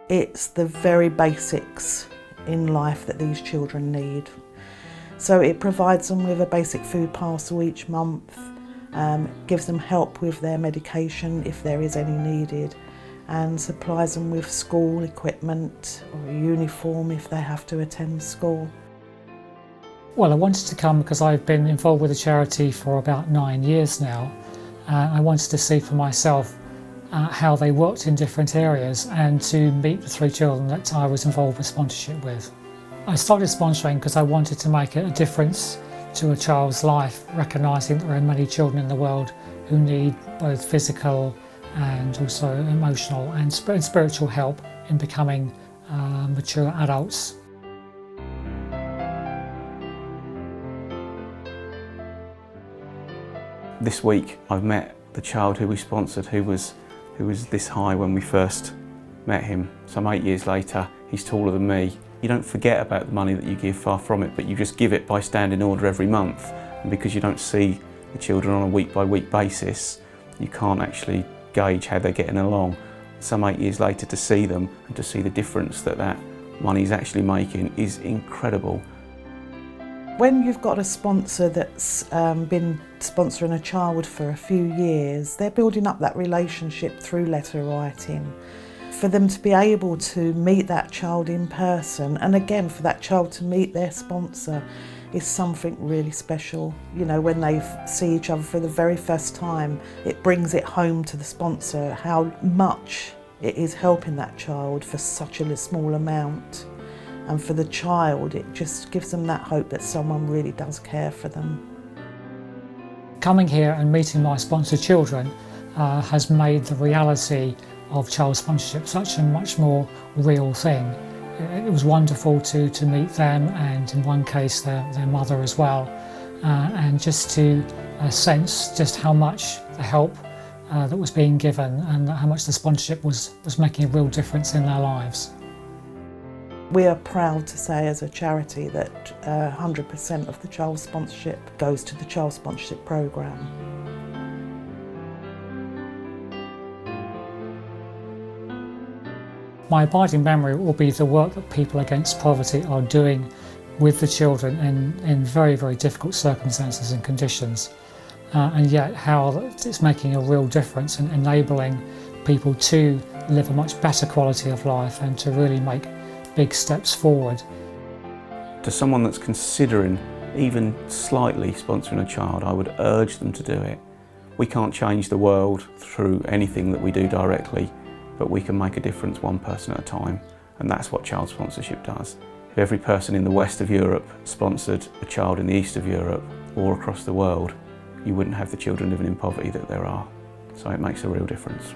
It's the very basics in life that these children need. So it provides them with a basic food parcel each month, gives them help with their medication if there is any needed, and supplies them with school equipment or a uniform if they have to attend school. Well, I wanted to come because I've been involved with the charity for about 9 years now. I wanted to see for myself how they worked in different areas and to meet the 3 children that I was involved with sponsorship with. I started sponsoring because I wanted to make a difference to a child's life, recognising that there are many children in the world who need both physical and also emotional and spiritual help in becoming mature adults. This week I've met the child who we sponsored who was this high when we first met him. Some 8 years later, he's taller than me. You don't forget about the money that you give, far from it, but you just give it by standing order every month. And because you don't see the children on a week-by-week basis, you can't actually gauge how they're getting along. Some 8 years later, to see them and to see the difference that money is actually making is incredible. When you've got a sponsor that's been sponsoring a child for a few years, they're building up that relationship through letter writing. For them to be able to meet that child in person, and again for that child to meet their sponsor, is something really special. You know, when they see each other for the very first time, it brings it home to the sponsor how much it is helping that child for such a small amount. And for the child, it just gives them that hope that someone really does care for them. Coming here and meeting my sponsored children has made the reality of child sponsorship such a much more real thing. It was wonderful to meet them, and in one case their mother as well, and just to sense just how much the help that was being given and how much the sponsorship was making a real difference in their lives. We are proud to say as a charity that 100% of the child sponsorship goes to the child sponsorship programme. My abiding memory will be the work that People Against Poverty are doing with the children in very, very difficult circumstances and conditions, and yet how it's making a real difference in enabling people to live a much better quality of life and to really make big steps forward. To someone that's considering even slightly sponsoring a child, I would urge them to do it. We can't change the world through anything that we do directly, but we can make a difference one person at a time, and that's what child sponsorship does. If every person in the west of Europe sponsored a child in the east of Europe or across the world, you wouldn't have the children living in poverty that there are. So it makes a real difference.